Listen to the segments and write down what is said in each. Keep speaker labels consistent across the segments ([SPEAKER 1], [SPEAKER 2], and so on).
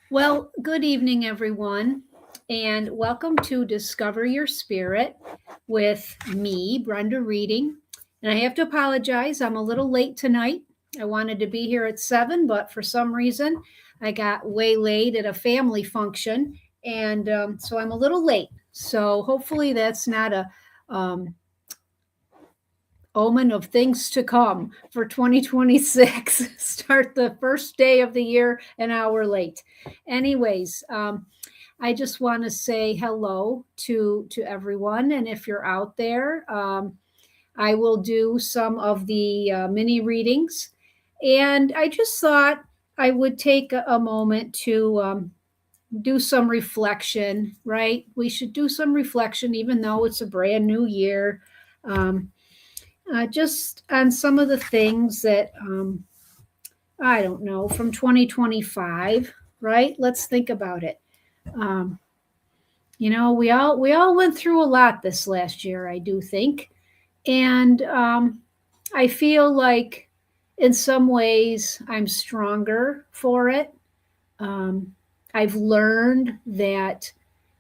[SPEAKER 1] Well, good evening, everyone, and welcome to Discover Your Spirit with me, Brenda Reading. And I have to apologize, I'm a little late tonight. I wanted to be here at 7, but for some reason, I got waylaid at a family function, and so I'm a little late. So hopefully, that's not a um, omen of things to come for 2026. Start the first day of the year an hour late. Anyways, I just want to say hello to everyone, and if you're out there, I will do some of the mini readings, and I just thought I would take a moment to do some reflection. Right? We should do some reflection, even though it's a brand new year. Um, just on some of the things that I don't know from 2025, right? Let's think about it. Um, we all went through a lot this last year, I do think, and I feel like in some ways I'm stronger for it. Um, I've learned that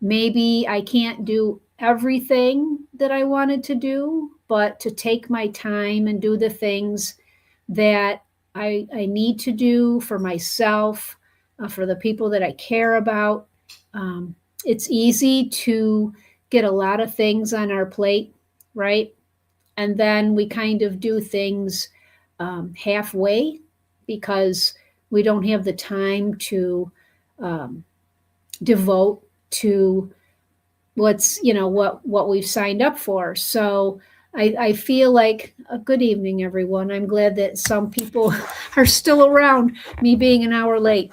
[SPEAKER 1] maybe I can't do everything that I wanted to do, but to take my time and do the things that I need to do for myself, for the people that I care about. Um, it's easy to get a lot of things on our plate, right? And then we kind of do things halfway because we don't have the time to um, devote to what we've signed up for. So I feel like a good evening, everyone. I'm glad that some people are still around, me being an hour late.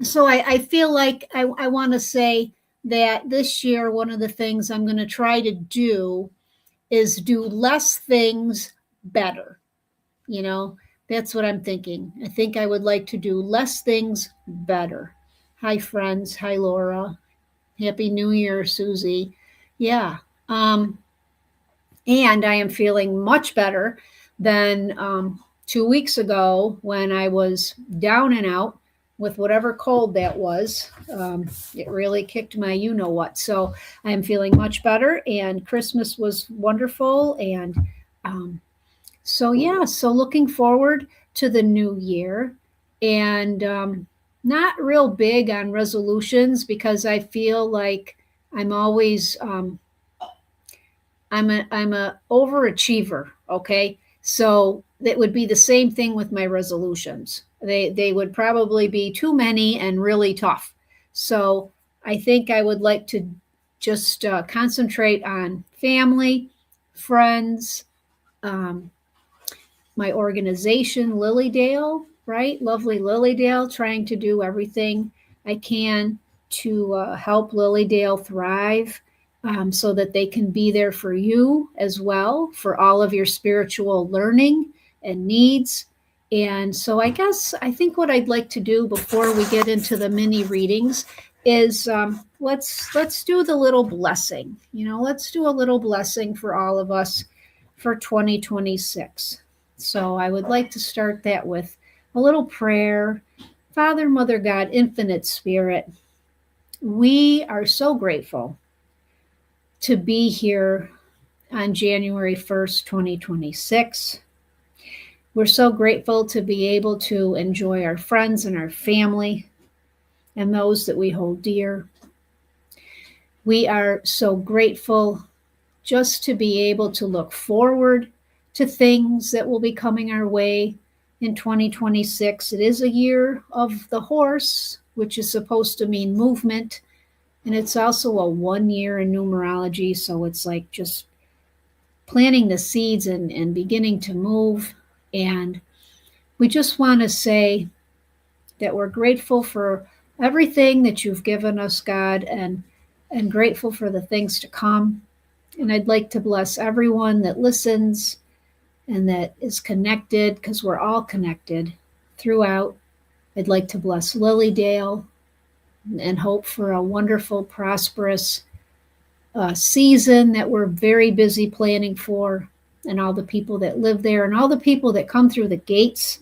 [SPEAKER 1] So I feel like I want to say that this year, one of the things I'm going to try to do is do less things better. You know, that's what I'm thinking. I think I would like to do less things better. Hi, friends. Hi, Laura. Happy New Year, Susie. Yeah. Um, and I am feeling much better than 2 weeks ago when I was down and out with whatever cold that was. It really kicked my you know what. So I am feeling much better, and Christmas was wonderful. And so looking forward to the new year, and not real big on resolutions because I feel like I'm always I'm a overachiever. Okay, so that would be the same thing with my resolutions. They would probably be too many and really tough. So I think I would like to just concentrate on family, friends, um, my organization, Lilydale, right? Lovely Lilydale, trying to do everything I can to help Lilydale thrive, so that they can be there for you as well, for all of your spiritual learning and needs. And so I think what I'd like to do before we get into the mini readings is let's do the little blessing. Let's do a little blessing for all of us for 2026. So I would like to start that with a little prayer. Father, Mother, God, Infinite Spirit, we are so grateful to be here on January 1st, 2026. We're so grateful to be able to enjoy our friends and our family and those that we hold dear. We are so grateful just to be able to look forward to things that will be coming our way in 2026. It is a year of the horse, which is supposed to mean movement. And it's also a 1 year in numerology. So it's like just planting the seeds and beginning to move. And we just want to say that we're grateful for everything that you've given us, God, and grateful for the things to come. And I'd like to bless everyone that listens and that is connected, because we're all connected throughout. I'd like to bless Lilydale and hope for a wonderful, prosperous season that we're very busy planning for, and all the people that live there and all the people that come through the gates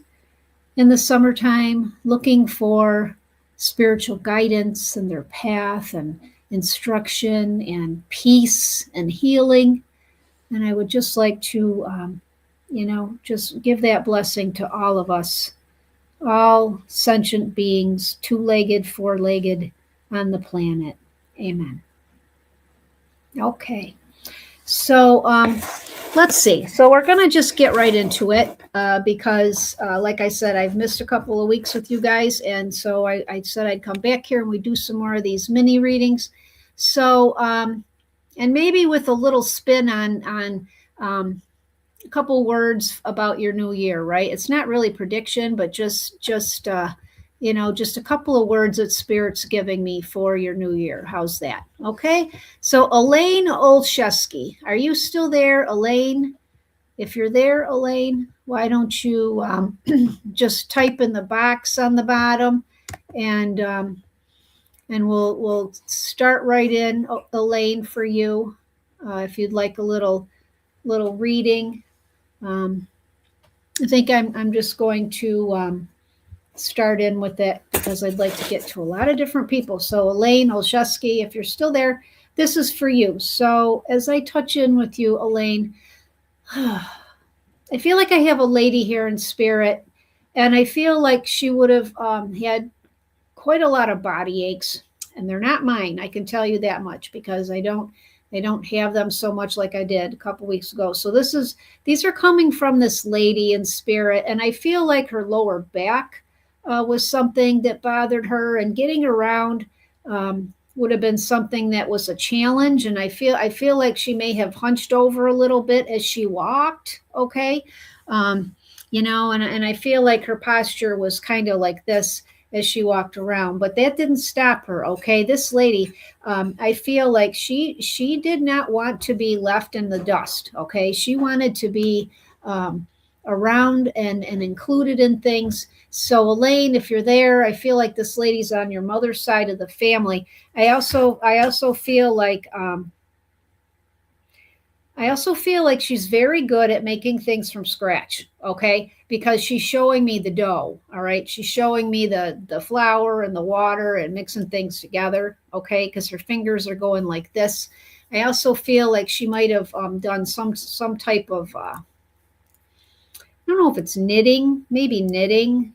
[SPEAKER 1] in the summertime looking for spiritual guidance and their path and instruction and peace and healing. And I would just like to, just give that blessing to all of us, all sentient beings, two-legged, four-legged on the planet. Amen. Okay. So let's see. So we're going to just get right into it because, like I said, I've missed a couple of weeks with you guys. And so I said I'd come back here and we do some more of these mini readings. So, and maybe with a little spin on a couple words about your new year, right? It's not really prediction, but just a couple of words that Spirit's giving me for your new year. How's that? Okay. So Elaine Olszewski, are you still there, Elaine? If you're there, Elaine, why don't you just type in the box on the bottom, and we'll start right in, Elaine, for you. If you'd like a little reading. I think I'm just going to start in with it because I'd like to get to a lot of different people. So Elaine Olszewski, if you're still there, this is for you. So as I touch in with you, Elaine, I feel like I have a lady here in spirit, and I feel like she would have had quite a lot of body aches, and they're not mine. I can tell you that much because I don't have them so much like I did a couple weeks ago. So these are coming from this lady in spirit, and I feel like her lower back was something that bothered her, and getting around would have been something that was a challenge. And I feel like she may have hunched over a little bit as she walked. Okay, and I feel like her posture was kind of like this as she walked around, but that didn't stop her. Okay, this lady, I feel like she did not want to be left in the dust. Okay, she wanted to be around and included in things. So Elaine, if you're there, I feel like this lady's on your mother's side of the family. I also feel like she's very good at making things from scratch, okay? Because she's showing me the dough, all right? She's showing me the flour and the water and mixing things together, okay? Because her fingers are going like this. I also feel like she might have done some type of, I don't know if it's knitting, maybe knitting,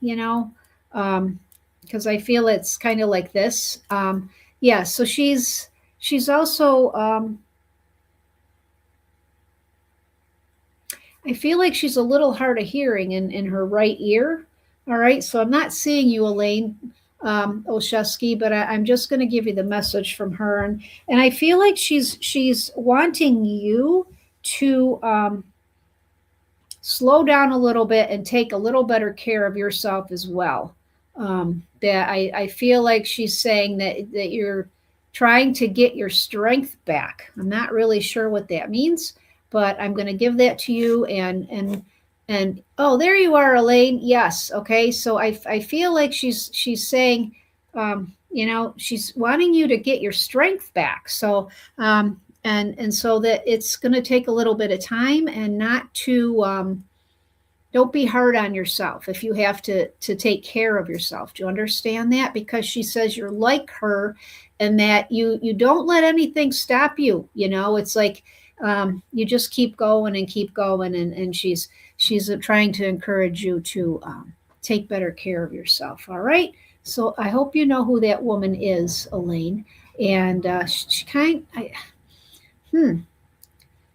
[SPEAKER 1] because I feel it's kind of like this. Yeah, so she's also... I feel like she's a little hard of hearing in her right ear. All right. So I'm not seeing you, Elaine Olszewski, but I'm just going to give you the message from her. And I feel like she's wanting you to slow down a little bit and take a little better care of yourself as well. That I feel like she's saying that you're trying to get your strength back. I'm not really sure what that means, but I'm going to give that to you. And oh, there you are, Elaine. Yes. Okay. So I feel like she's saying, she's wanting you to get your strength back. So, and so that it's going to take a little bit of time, and not to, don't be hard on yourself if you have to take care of yourself. Do you understand that? Because she says you're like her, and that you don't let anything stop you. It's like, you just keep going and keep going, and she's trying to encourage you to take better care of yourself. All right. So I hope you know who that woman is, Elaine. And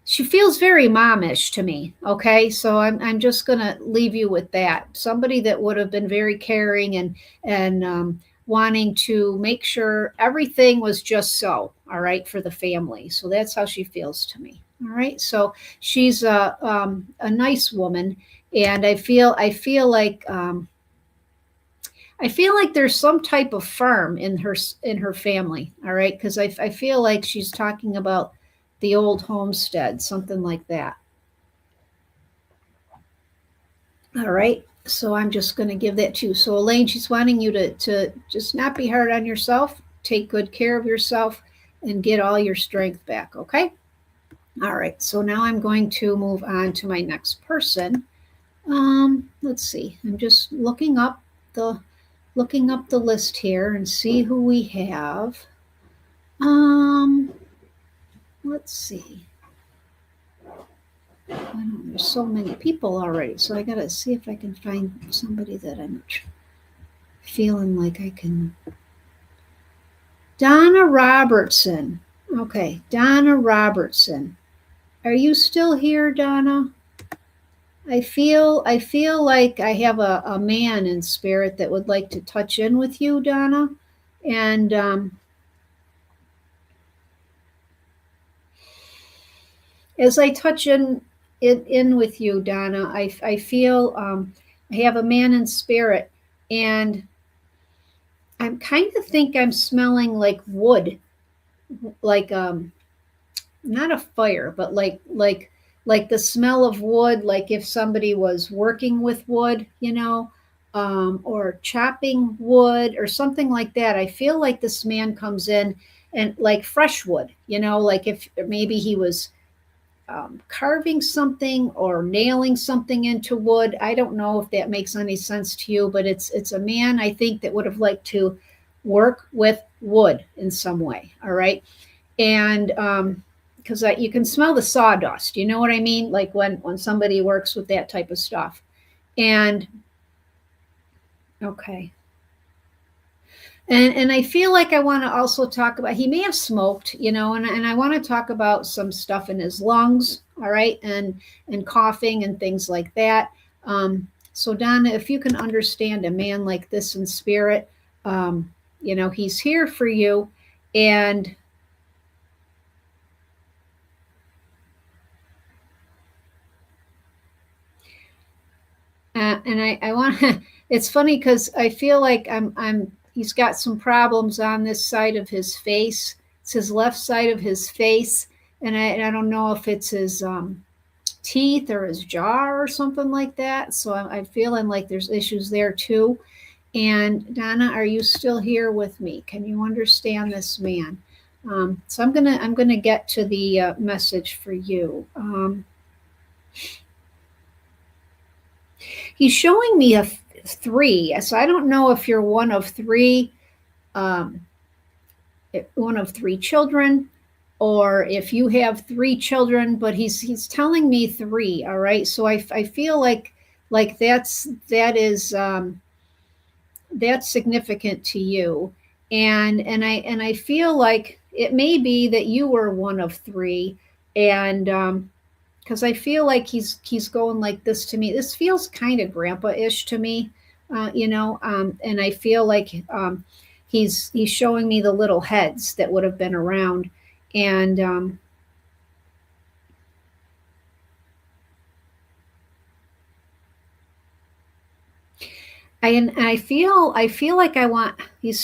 [SPEAKER 1] she feels very momish to me. Okay, so I'm just gonna leave you with that. Somebody that would have been very caring and wanting to make sure everything was just so, all right, for the family. So that's how she feels to me. All right. So she's a nice woman, and I feel like there's some type of farm in her family. All right, because I feel like she's talking about the old homestead, something like that. All right. So I'm just going to give that to you. So Elaine, she's wanting you to just not be hard on yourself, take good care of yourself, and get all your strength back. Okay. All right. So now I'm going to move on to my next person. Let's see. I'm just looking up the looking up the list here and see who we have. Um, let's see. I don't, there's so many people already, so I gotta see if I can find somebody that I'm feeling like I can. Donna Robertson. Okay, Donna Robertson. Are you still here, Donna? I feel like I have a man in spirit that would like to touch in with you, Donna. And as I touch in with you, Donna, I feel I have a man in spirit, and I'm kind of think I'm smelling like wood, like not a fire, but like the smell of wood, like if somebody was working with wood, or chopping wood or something like that. I feel like this man comes in and like fresh wood, like if maybe he was carving something or nailing something into wood. I don't know if that makes any sense to you, but it's a man I think that would have liked to work with wood in some way. All right, and because you can smell the sawdust, you know what I mean, like when somebody works with that type of stuff. And okay, and I feel like I want to also talk about, he may have smoked, and I want to talk about some stuff in his lungs, all right, and coughing and things like that. So Donna, if you can understand a man like this in spirit, he's here for you. And and I want to. It's funny because I feel like I'm. He's got some problems on this side of his face. It's his left side of his face, and I don't know if it's his teeth or his jaw or something like that. So I'm feeling like there's issues there too. And Donna, are you still here with me? Can you understand this man? So I'm gonna get to the message for you. He's showing me a three, so I don't know if you're um, one of three children, or if you have three children. But he's telling me three. All right, so I feel like that's significant to you, and I feel like it may be that you were one of three, and because I feel like he's going like this to me. This feels kind of grandpa-ish to me, and I feel like he's showing me the little heads that would have been around, and I feel like I want he's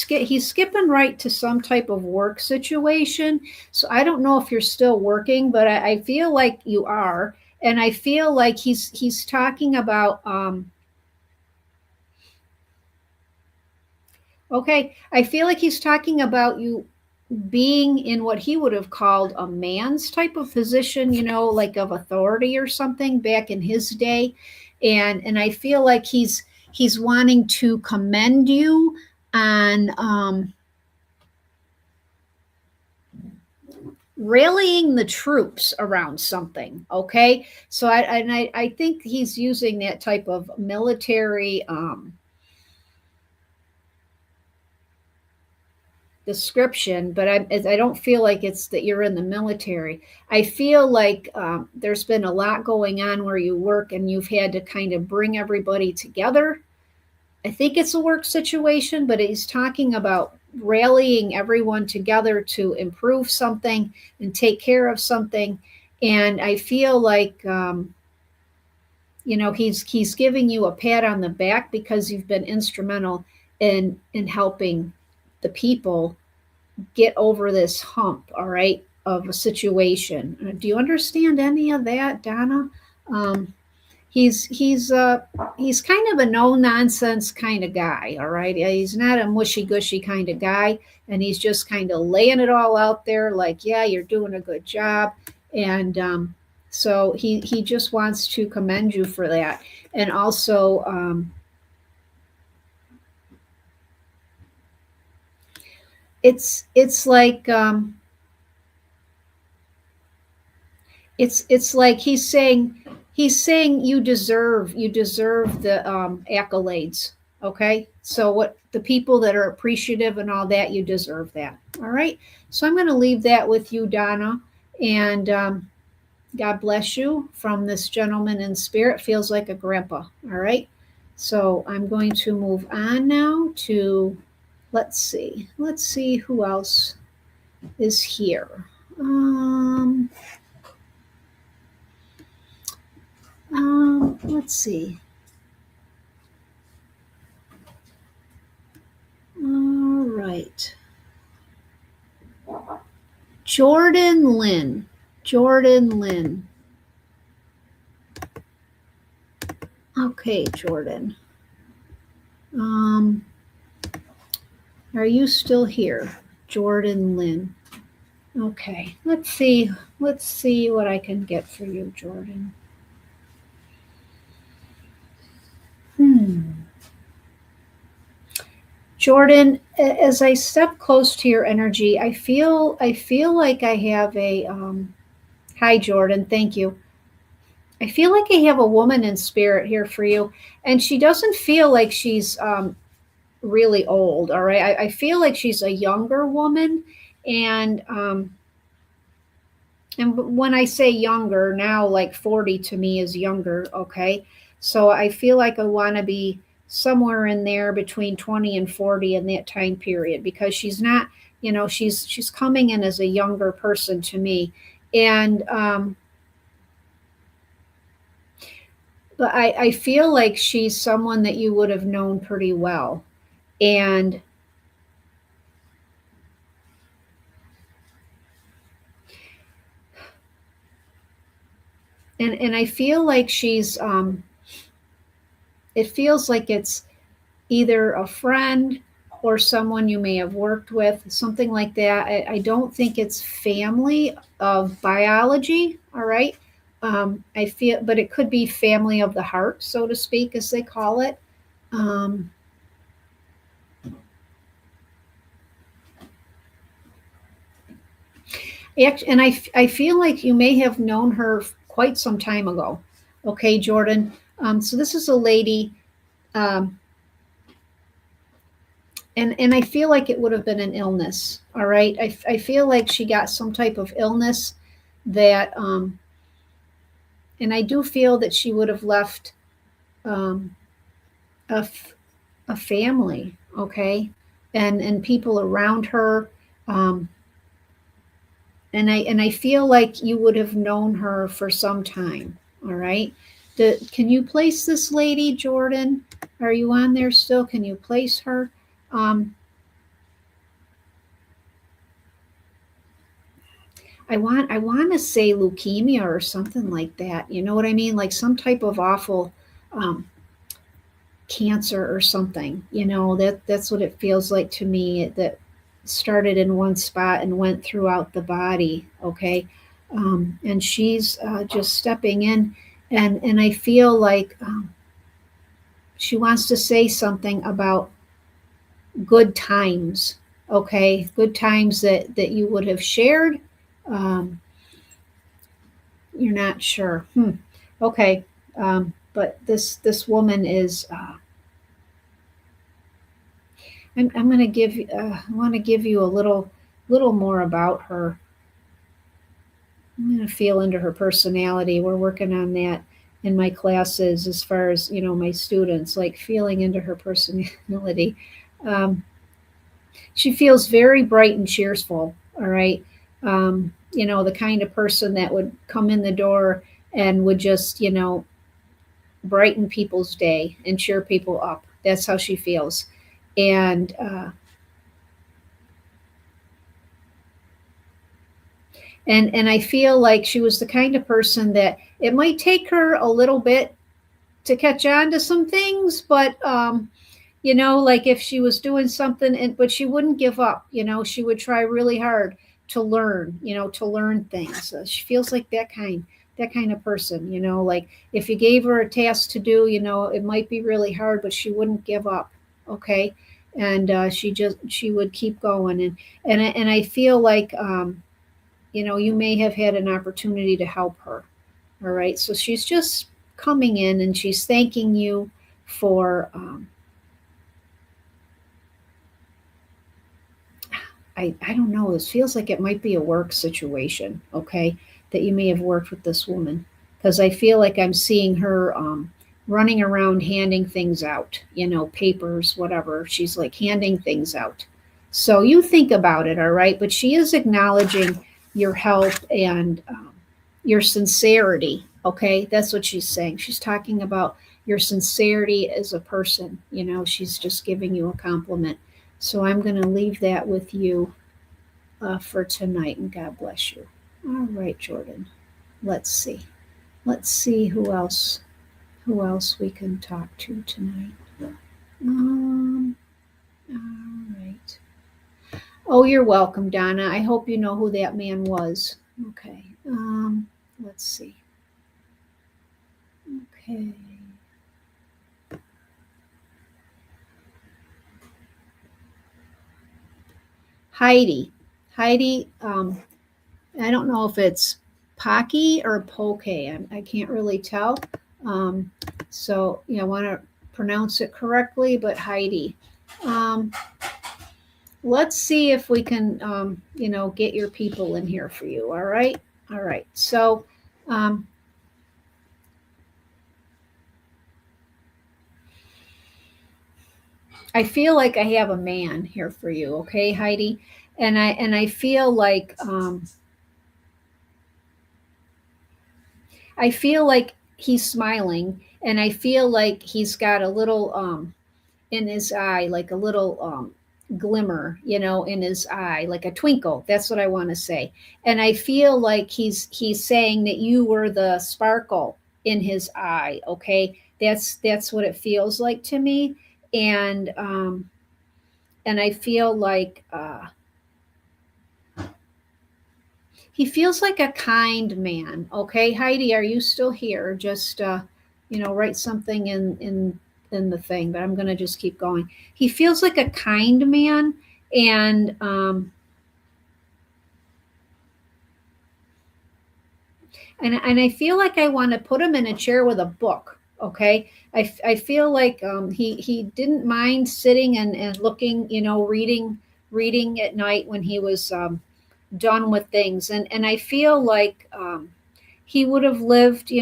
[SPEAKER 1] skipping right to some type of work situation. So I don't know if you're still working, but I feel like you are, and I feel like he's talking about okay, I feel like he's talking about you being in what he would have called a man's type of position, like of authority or something back in his day. And I feel like he's wanting to commend you on rallying the troops around something. Okay, so I think he's using that type of military description, but I don't feel like it's that you're in the military. I feel like there's been a lot going on where you work, and you've had to kind of bring everybody together. I think it's a work situation, but he's talking about rallying everyone together to improve something and take care of something. And I feel like he's giving you a pat on the back because you've been instrumental in helping the people get over this hump, all right, of a situation. Do you understand any of that, Donna? Um, he's kind of a no nonsense kind of guy, all right. He's not a mushy gushy kind of guy, and he's just kind of laying it all out there, like, yeah, you're doing a good job, and so he just wants to commend you for that, and also it's like it's like he's saying you deserve the accolades. Okay, so what the people that are appreciative and all that, you deserve that. All right, so I'm going to leave that with you, Donna, and God bless you from this gentleman in spirit. Feels like a grandpa. All right, so I'm going to move on now to, let's see who else is here. Let's see. All right. Jordan Lynn. Jordan Lynn. Okay, Jordan. Are you still here? Jordan Lynn. Okay. Let's see. Let's see what I can get for you, Jordan. Jordan, as I step close to your energy, I feel like I have a hi Jordan, thank you. I feel like I have a woman in spirit here for you, and she doesn't feel like she's really old. All right, I feel like she's a younger woman, and when I say younger now, like 40 to me is younger. Okay, so I feel like I want to be somewhere in there between 20 and 40 in that time period, because she's not, she's coming in as a younger person to me, and but I feel like she's someone that you would have known pretty well. And and I feel like she's it feels like it's either a friend or someone you may have worked with, something like that. I don't think it's family of biology, all right? I feel, but it could be family of the heart, so to speak, as they call it. Um, and I feel like you may have known her quite some time ago. Okay, Jordan. So this is a lady, um, and I feel like it would have been an illness. All right, I feel like she got some type of illness that, and I do feel that she would have left um, a, a family. Okay, and people around her. Um, and I feel like you would have known her for some time. All right. Can you place this lady, Jordan? Are you on there still? Can you place her? Um, I want to say leukemia or something like that. You know what I mean? Like some type of awful um, cancer or something. That's what it feels like to me. That started in one spot and went throughout the body. Okay, and she's just stepping in, and I feel like she wants to say something about good times. Okay, good times that you would have shared. Um, you're not sure. Okay, but this woman is. I'm going to give. I want to give you a little more about her. I'm going to feel into her personality. We're working on that in my classes, as far as my students, like feeling into her personality. Um, she feels very bright and cheerful. All right, the kind of person that would come in the door and would just brighten people's day and cheer people up. That's how she feels, and and I feel like she was the kind of person that it might take her a little bit to catch on to some things, but like if she was doing something, but she wouldn't give up. She would try really hard to learn, to learn things. She feels like that kind of person. Like if you gave her a task to do, it might be really hard, but she wouldn't give up. Okay, and she would keep going, and I feel like you may have had an opportunity to help her. All right, so she's just coming in and she's thanking you for I don't know, this feels like it might be a work situation, okay, that you may have worked with this woman, because I feel like I'm seeing her running around handing things out, papers, whatever. She's like handing things out. So you think about it, all right? But she is acknowledging your help and your sincerity, okay? That's what she's saying. She's talking about your sincerity as a person, she's just giving you a compliment. So I'm going to leave that with you for tonight, and God bless you. All right, Jordan. Let's see. Let's see who else we can talk to tonight. Um, all right. Oh, you're welcome, Donna. I hope you know who that man was. Okay. Let's see. Okay. Heidi. Heidi, I don't know if it's Pocky or Poke. I can't really tell. So, I want to pronounce it correctly, but Heidi. Um, let's see if we can, get your people in here for you. All right. All right. So, I feel like I have a man here for you. Okay, Heidi. And I feel like, he's smiling, and I feel like he's got a little in his eye, like a little glimmer, in his eye, like a twinkle. That's what I want to say. And I feel like he's saying that you were the sparkle in his eye. Okay, that's what it feels like to me. And I feel like he feels like a kind man. Okay, Heidi, are you still here? Just write something in the thing, but I'm going to just keep going. He feels like a kind man, and I feel like I want to put him in a chair with a book. Okay, I feel like he didn't mind sitting and looking, reading at night when he was done with things, and I feel like he would have lived,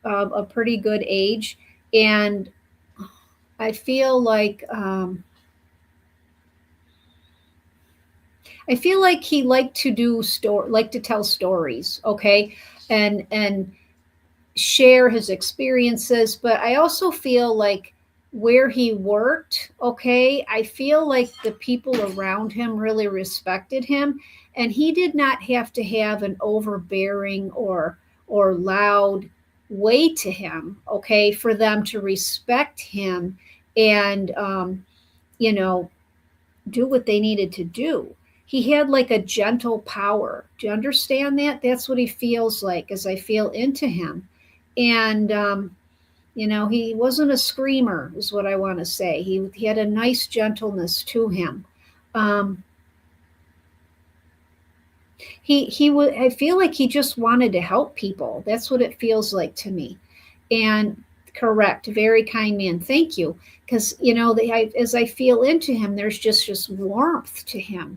[SPEAKER 1] a pretty good age, and I feel like he liked to tell stories, okay, and share his experiences. But I also feel like where he worked, okay, I feel like the people around him really respected him, and he did not have to have an overbearing or loud way to him, okay, for them to respect him and you know do what they needed to do. He had like a gentle power. Do you understand that? That's what he feels like as I feel into him. And, he wasn't a screamer, is what I want to say. He had a nice gentleness to him. Um, I feel like he just wanted to help people. That's what it feels like to me. And correct, very kind man. Thank you. Because, as I feel into him, there's just warmth to him.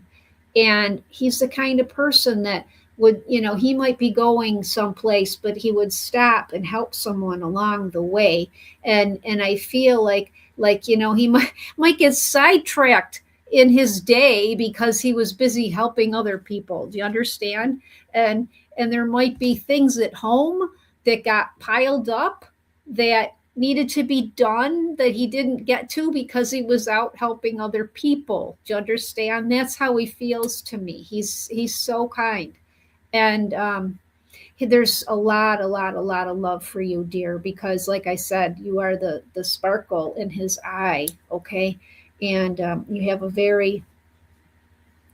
[SPEAKER 1] And he's the kind of person that would, he might be going someplace, but he would stop and help someone along the way. And I feel like, he might get sidetracked in his day because he was busy helping other people. Do you understand? And there might be things at home that got piled up that needed to be done that he didn't get to because he was out helping other people. Do you understand? That's how he feels to me. He's so kind. And there's a lot of love for you, dear, because like I said, you are the sparkle in his eye. Okay. And you have a very,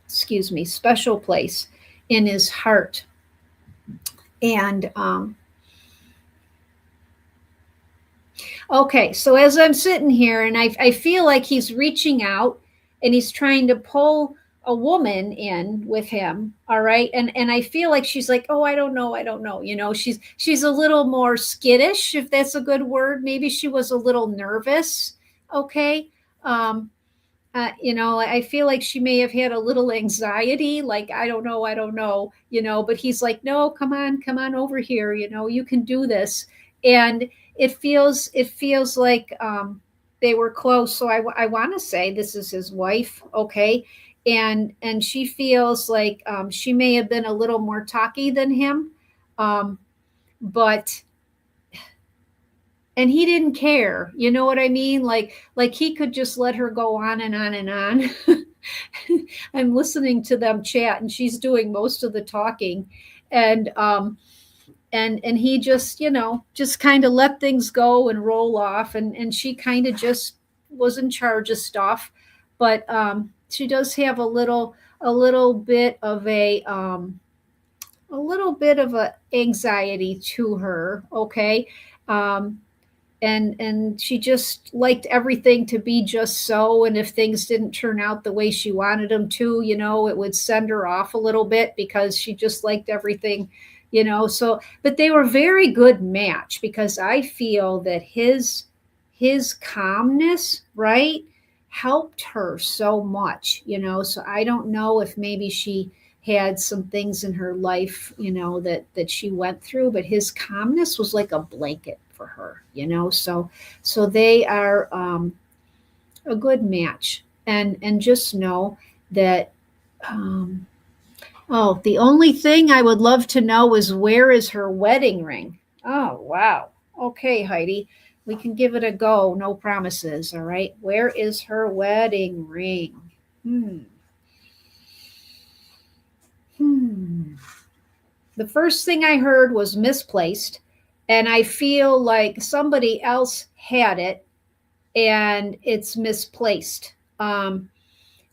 [SPEAKER 1] special place in his heart. And okay, so as I'm sitting here and I feel like he's reaching out and he's trying to pull a woman in with him, all right, and I feel like she's like, oh, I don't know, she's a little more skittish, if that's a good word. Maybe she was a little nervous. Okay. um I feel like she may have had a little anxiety, like, I don't know, but he's like, no, come on over here, you can do this. And it feels like they were close. So I want to say this is his wife, okay? And she feels like she may have been a little more talky than him, um, but and he didn't care, you know what I mean, like he could just let her go on and on and on. I'm listening to them chat and she's doing most of the talking, and and he just, just kind of let things go and roll off, and she kind of just was in charge of stuff. But she does have a little bit of a anxiety to her, okay? um and she just liked everything to be just so, and if things didn't turn out the way she wanted them to, it would send her off a little bit, because she just liked everything, so. But they were very good match, because I feel that his calmness, right, helped her so much, so I don't know if maybe she had some things in her life, that she went through, but his calmness was like a blanket for her, so they are a good match. And just know that um, oh, the only thing I would love to know is, where is her wedding ring? Oh, wow. Okay, Heidi, we can give it a go. No promises. All right. Where is her wedding ring? Hmm. Hmm. The first thing I heard was misplaced, and I feel like somebody else had it and it's misplaced. I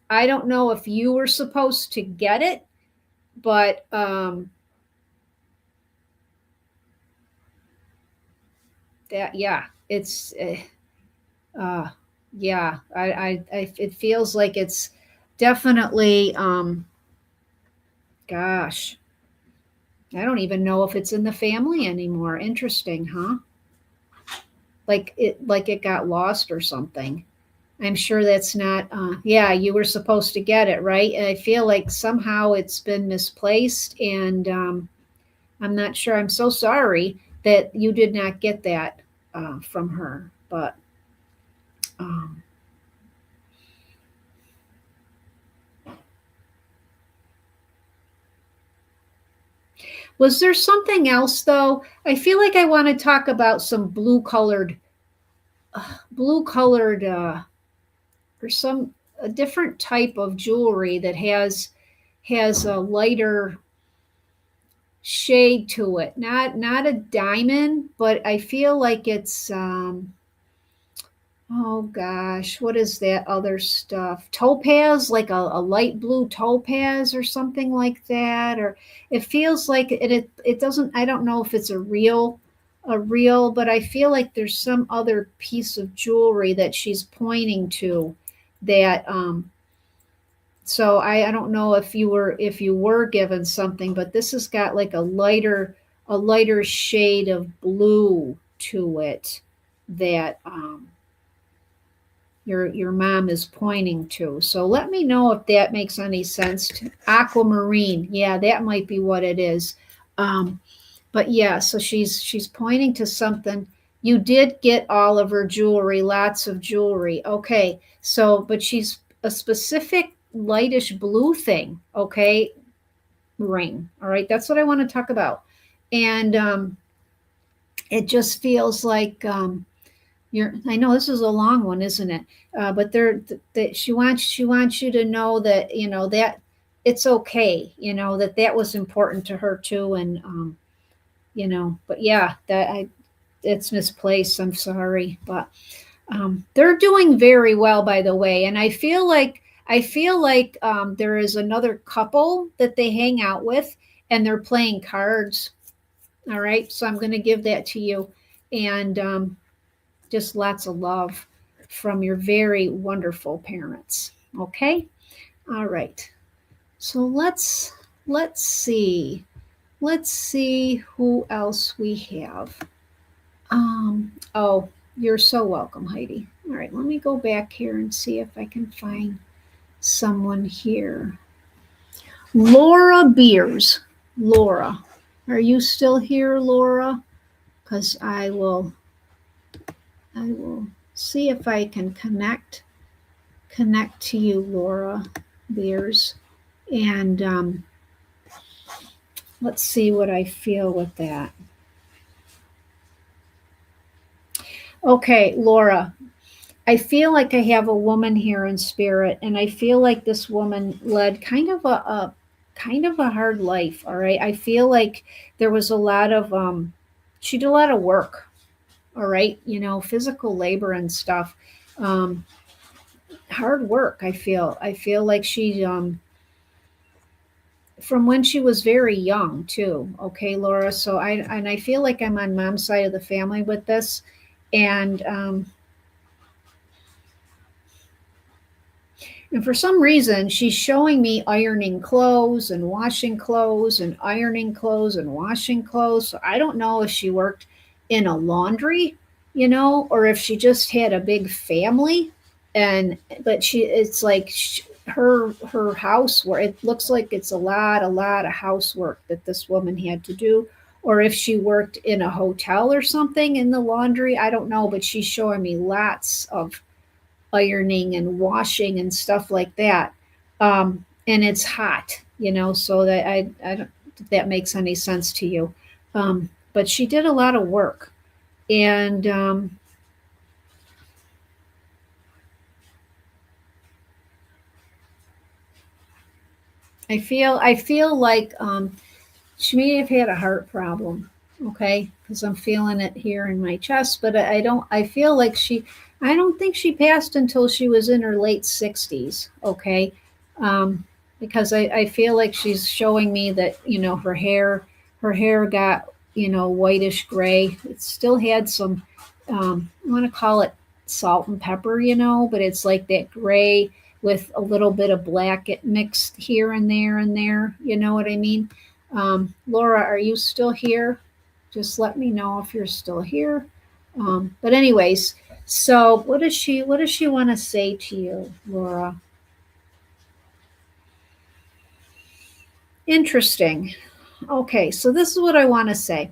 [SPEAKER 1] don't know if you were supposed to get it, but that, yeah, it's uh, yeah, it feels like it's definitely gosh, I don't even know if it's in the family anymore. Interesting, huh? Like it got lost or something. I'm sure that's not, yeah, you were supposed to get it, right? And I feel like somehow it's been misplaced, and I'm not sure. I'm so sorry that you did not get that from her. But um, was there something else, though? I feel like I want to talk about some blue colored, or some a different type of jewelry that has a lighter shade to it. Not a diamond, but I feel like it's oh gosh, what is that other stuff? Topaz, like a light blue topaz or something like that. Or it feels like it doesn't, I don't know if it's a real, but I feel like there's some other piece of jewelry that she's pointing to, that so I don't know if you were given something, but this has got like a lighter shade of blue to it, that your mom is pointing to. So let me know if that makes any sense. Aquamarine, yeah, that might be what it is. Um, but yeah, so she's pointing to something. You did get all of her jewelry, lots of jewelry. Okay, so but she's a specific lightish blue thing. Okay, ring. All right, that's what I want to talk about. And it just feels like I know this is a long one, isn't it? But she wants you to know that, that it's okay. That was important to her too, and But yeah, it's misplaced. I'm sorry, but they're doing very well, by the way. And I feel like there is another couple that they hang out with, and they're playing cards. All right, so I'm going to give that to you, and just lots of love from your very wonderful parents. Okay. All right. So let's see. Let's see who else we have. Oh, you're so welcome, Heidi. All right, let me go back here and see if I can find someone here. Laura Beers. Laura. Are you still here, Laura? Because I will see if I can connect to you, Laura Beers. And let's see what I feel with that. Okay, Laura, I feel like I have a woman here in spirit, and I feel like this woman led kind of a hard life. All right, I feel like there was a lot of she did a lot of work. All right, physical labor and stuff, um, hard work. I feel like she from when she was very young too. Okay, Laura. So I feel like I'm on mom's side of the family with this, and And for some reason, she's showing me ironing clothes and washing clothes and ironing clothes and washing clothes. So I don't know if she worked in a laundry, or if she just had a big family. And but it's like her house where it looks like it's a lot of housework that this woman had to do. Or if she worked in a hotel or something in the laundry, I don't know. But she's showing me lots of ironing and washing and stuff like that. And it's hot, so that I don't if that makes any sense to you. But she did a lot of work. And I feel like she may have had a heart problem. Okay, because I'm feeling it here in my chest, but I don't. I feel like I don't think she passed until she was in her late 60s. Okay, because I feel like she's showing me that her hair got whitish gray. It still had some. I want to call it salt and pepper, but it's like that gray with a little bit of black it mixed here and there and there. You know what I mean? Laura, are you still here? Just let me know if you're still here. But anyways, so what does she want to say to you, Laura? Interesting. Okay, so this is what I want to say.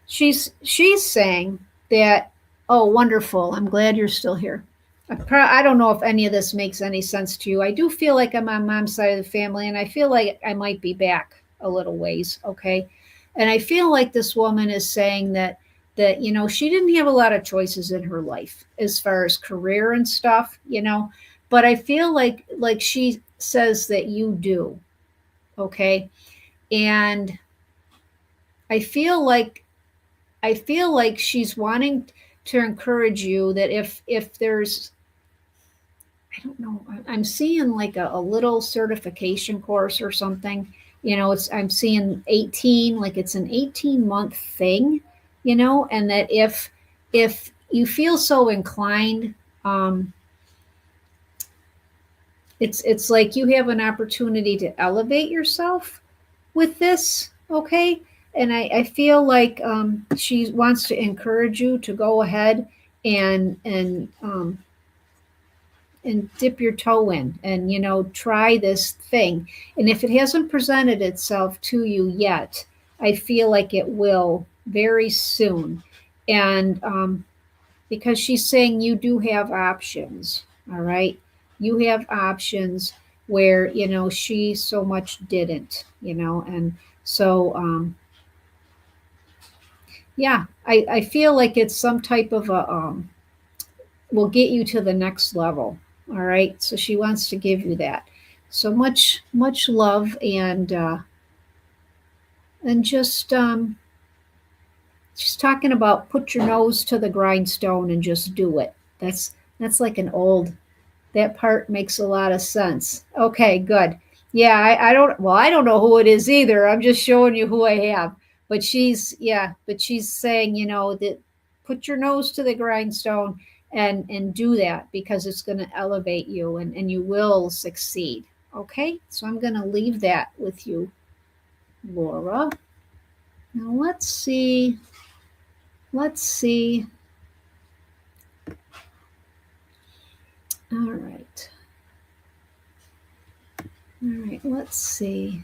[SPEAKER 1] She's saying that, oh, wonderful. I'm glad you're still here. I don't know if any of this makes any sense to you. I do feel like I'm on mom's side of the family, and I feel like I might be back a little ways. Okay, and I feel like this woman is saying that she didn't have a lot of choices in her life as far as career and stuff. But I feel like she says that you do. Okay, and I feel like she's wanting to encourage you that if there's I don't know. I'm seeing like a little certification course or something. I'm seeing 18, like it's an 18-month thing, and that if you feel so inclined, um, it's like you have an opportunity to elevate yourself with this, okay? And I feel like she wants to encourage you to go ahead and dip your toe in and try this thing. And if it hasn't presented itself to you yet, I feel like it will very soon. And because she's saying you do have options. All right, you have options where she so much didn't. And so yeah, I feel like it's some type of a will get you to the next level. All right. So she wants to give you that. So much love, and just she's talking about put your nose to the grindstone and just do it. That's like an old that part makes a lot of sense. Okay, good. Yeah, I don't know who it is either. I'm just showing you who I have. But she's saying, that put your nose to the grindstone and do that, because it's going to elevate you, and you will succeed. Okay, so I'm going to leave that with you, Laura. Now let's see. Let's see. All right. All right, let's see.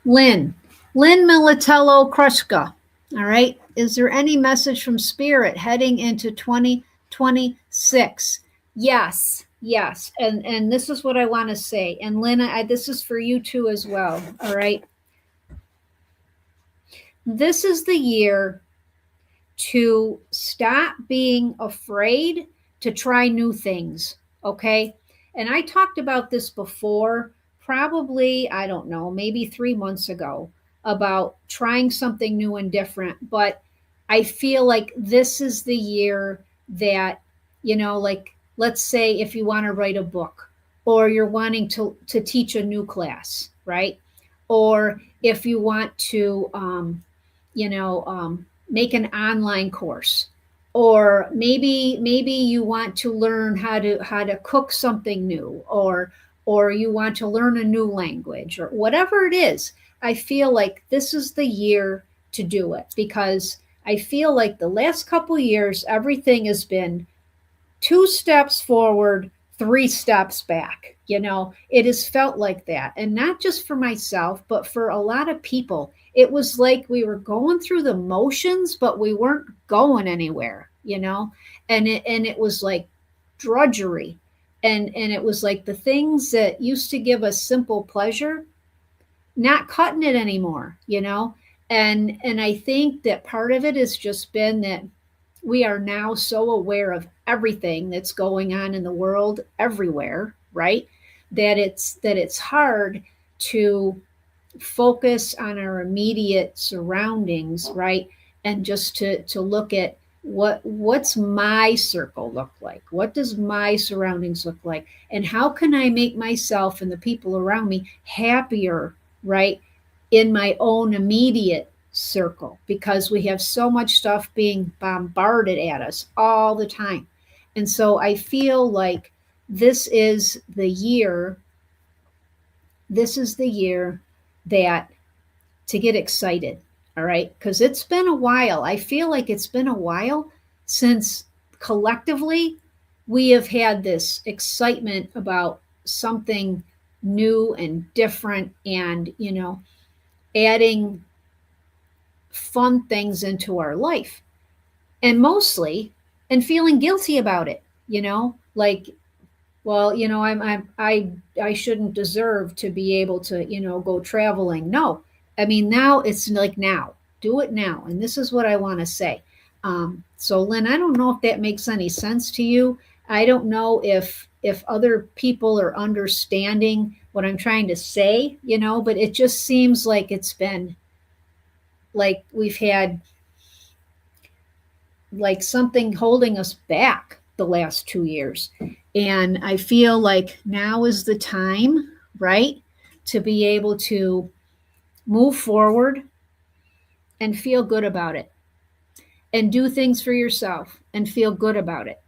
[SPEAKER 1] Lynn Militello Krushka. All right. Is there any message from Spirit heading into 2026? Yes, yes. And this is what I want to say. And Lynn, this is for you too as well. All right. This is the year to stop being afraid to try new things. Okay. And I talked about this before, probably, I don't know, maybe 3 months ago, about trying something new and different. But I feel like this is the year that, like, let's say if you want to write a book, or you're wanting to teach a new class, right? Or if you want to, make an online course, or maybe you want to learn how to cook something new, or you want to learn a new language, or whatever it is. I feel like this is the year to do it, because I feel like the last couple years everything has been 2 steps forward, 3 steps back. It has felt like that. And not just for myself, but for a lot of people. It was like we were going through the motions, but we weren't going anywhere, and it was like drudgery. And it was like the things that used to give us simple pleasure, not cutting it anymore, And I think that part of it has just been that we are now so aware of everything that's going on in the world everywhere, right? That it's hard to focus on our immediate surroundings, right? And just to look at what's my circle look like? What does my surroundings look like? And how can I make myself and the people around me happier, right? In my own immediate circle, because we have so much stuff being bombarded at us all the time. And so I feel like this is the year that to get excited. All right, because it's been a while. I feel like it's been a while since collectively we have had this excitement about something new and different, and adding fun things into our life, and mostly, and feeling guilty about it, like, well, I shouldn't deserve to be able to, go traveling. No, I mean, now it's like, now, do it now. And this is what I want to say. So Lynn, I don't know if that makes any sense to you. I don't know if other people are understanding what I'm trying to say, but it just seems like it's been like we've had like something holding us back the last 2 years. And I feel like now is the time, right, to be able to move forward and feel good about it, and do things for yourself and feel good about it.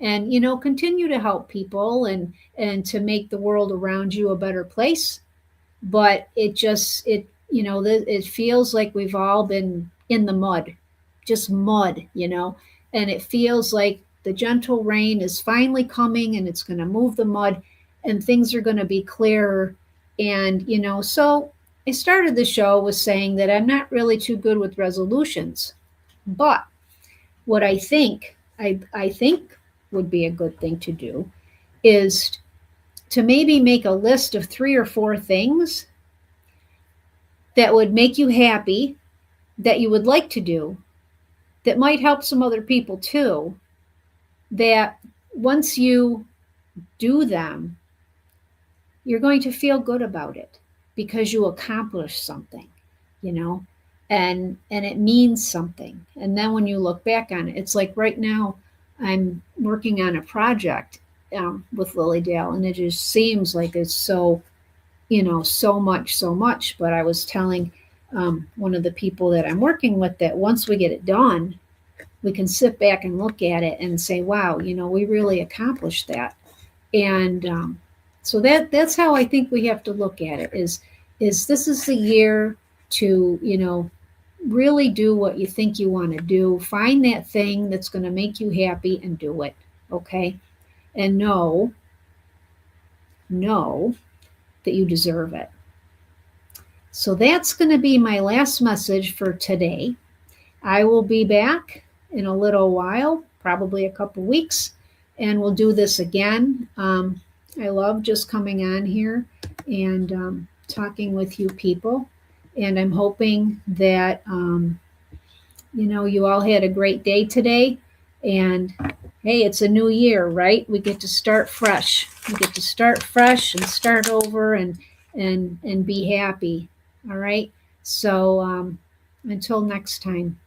[SPEAKER 1] And, continue to help people, and to make the world around you a better place. But it feels like we've all been in the mud, just mud, and it feels like the gentle rain is finally coming, and it's going to move the mud, and things are going to be clearer. And, so I started the show with saying that I'm not really too good with resolutions, but what I think would be a good thing to do is to maybe make a list of 3 or 4 things that would make you happy, that you would like to do, that might help some other people too, that once you do them, you're going to feel good about it because you accomplished something, and it means something. And then when you look back on it, it's like right now I'm working on a project with Lily Dale, and it just seems like it's so, so much. But I was telling one of the people that I'm working with that once we get it done, we can sit back and look at it and say, wow, we really accomplished that. And so that's how I think we have to look at it is this is the year to, really do what you think you want to do. Find that thing that's going to make you happy and do it. Okay. And know that you deserve it. So that's going to be my last message for today. I will be back in a little while, probably a couple weeks, and we'll do this again. I love just coming on here and talking with you people. And I'm hoping that, you all had a great day today. And hey, it's a new year, right? We get to start fresh. We get to start fresh and start over and be happy. All right. So until next time.